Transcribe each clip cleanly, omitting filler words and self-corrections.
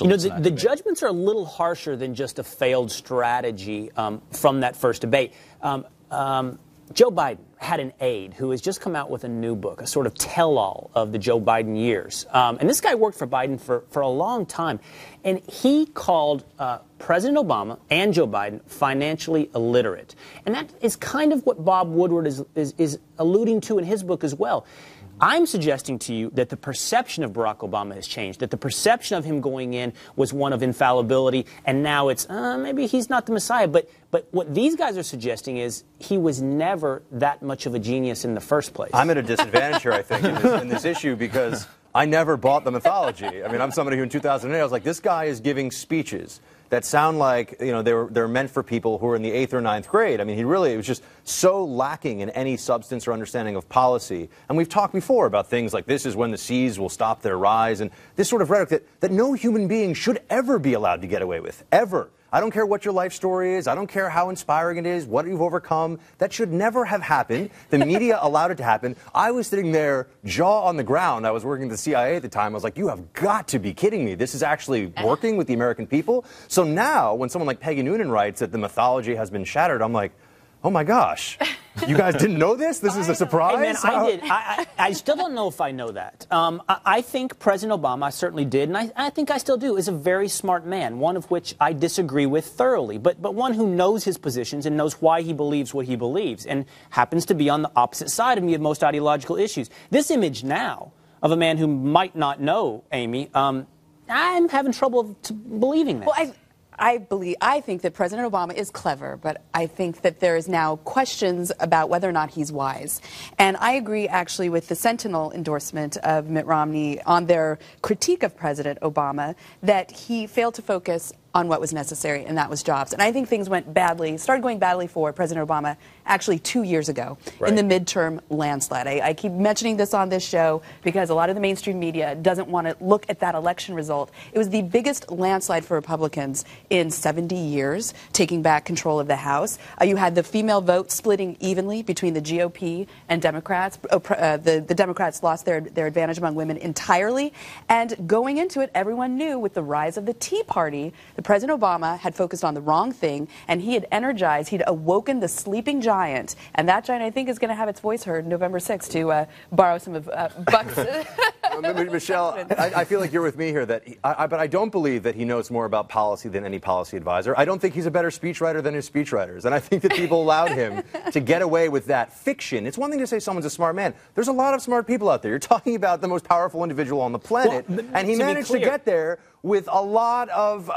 You know, the judgments are a little harsher than just a failed strategy from that first debate. Joe Biden had an aide who has just come out with a new book, a sort of tell-all of the Joe Biden years. And this guy worked for Biden for a long time. And he called President Obama and Joe Biden financially illiterate. And that is kind of what Bob Woodward is alluding to in his book as well. I'm suggesting to you that the perception of Barack Obama has changed, that the perception of him going in was one of infallibility, and now it's, maybe he's not the Messiah. But what these guys are suggesting is he was never that much of a genius in the first place. I'm at a disadvantage here, I think, in this issue, because I never bought the mythology. I mean, I'm somebody who in 2008, I was like, this guy is giving speeches that sound like, you know, they're meant for people who are in the 8th or 9th grade. I mean, it was just so lacking in any substance or understanding of policy. And we've talked before about things like this is when the seas will stop their rise, and this sort of rhetoric that no human being should ever be allowed to get away with, ever. I don't care what your life story is. I don't care how inspiring it is, what you've overcome. That should never have happened. The media allowed it to happen. I was sitting there, jaw on the ground. I was working at the CIA at the time. I was like, you have got to be kidding me. This is actually working with the American people. So now, when someone like Peggy Noonan writes that the mythology has been shattered, I'm like, oh my gosh, you guys didn't know this? This is a surprise? Hey man, I did. I still don't know if I know that. I think President Obama, I certainly did, and I think I still do, is a very smart man, one of which I disagree with thoroughly, but one who knows his positions and knows why he believes what he believes, and happens to be on the opposite side of me of most ideological issues. This image now of a man who might not know, Amy, I'm having trouble believing that. Well, I think that President Obama is clever, but I think that there is now questions about whether or not he's wise. And I agree, actually, with the Sentinel endorsement of Mitt Romney on their critique of President Obama, that he failed to focus on what was necessary, and that was jobs. And I think things started going badly for President Obama actually 2 years ago in the midterm landslide. I keep mentioning this on this show because a lot of the mainstream media doesn't want to look at that election result. It was the biggest landslide for Republicans in 70 years, taking back control of the House. You had the female vote splitting evenly between the GOP and Democrats. The Democrats lost their advantage among women entirely. And going into it, everyone knew with the rise of the Tea Party, President Obama had focused on the wrong thing, and he'd awoken the sleeping giant, and that giant, I think, is going to have its voice heard November 6th, to borrow some of Buck's. Michelle, I feel like you're with me here, but I don't believe that he knows more about policy than any policy advisor. I don't think he's a better speechwriter than his speechwriters, and I think that people allowed him to get away with that fiction. It's one thing to say someone's a smart man. There's a lot of smart people out there. You're talking about the most powerful individual on the planet, and he managed to get there with a lot of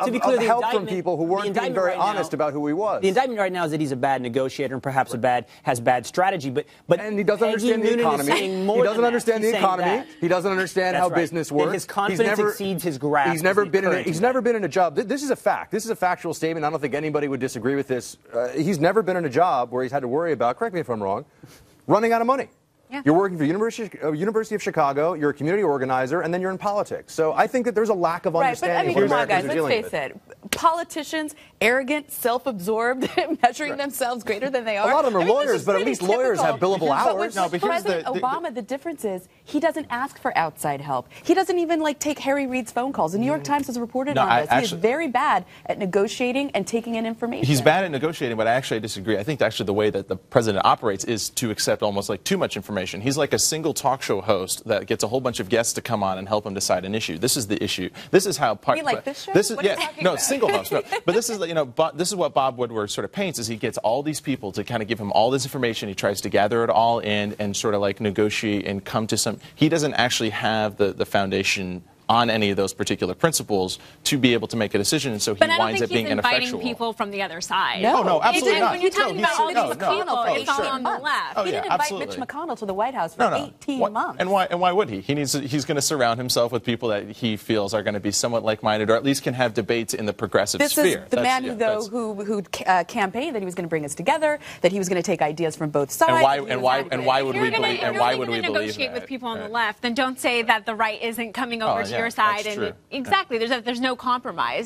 help from people who weren't being very honest about who he was. The indictment right now is that he's a bad negotiator and perhaps has bad strategy, but and he doesn't understand the economy. He doesn't understand the economy. He doesn't understand how business works. His confidence exceeds his grasp. He's never been in a job. This is a fact. This is a factual statement. I don't think anybody would disagree with this. He's never been in a job where he's had to worry about, correct me if I'm wrong, running out of money. Yeah. You're working for University of Chicago, you're a community organizer, and then you're in politics. So I think that there's a lack of understanding of what Americans are dealing with. Let's face it, politicians, arrogant, self-absorbed, measuring themselves greater than they are. A lot of them are lawyers, but at least lawyers have billable hours. But with President Obama, the difference is he doesn't ask for outside help. He doesn't even take Harry Reid's phone calls. The New York Times has reported on this. He is very bad at negotiating and taking in information. He's bad at negotiating, but I actually disagree. I think actually the way that the president operates is to accept almost too much information. He's like a single talk show host that gets a whole bunch of guests to come on and help him decide an issue. This is the issue. This is how You like this show? This is single host. No. But this is this is what Bob Woodward sort of paints is he gets all these people to kind of give him all this information. He tries to gather it all in and sort of negotiate and come to some. He doesn't actually have the foundation on any of those particular principles to be able to make a decision, and so he winds up being ineffectual. But I don't think he's inviting people from the other side. No, absolutely not. When you're talking about all these people, it's all on the left. He didn't invite Mitch McConnell to the White House for 18 months. And why would he? He's going to surround himself with people that he feels are going to be somewhat like-minded, or at least can have debates in the progressive sphere. This is the man who campaigned that he was going to bring us together, that he was going to take ideas from both sides. And why would we believe? And why would we believe negotiate with people on the left? Then don't say that the right isn't coming over to your side. That's true. Exactly. There's no compromise.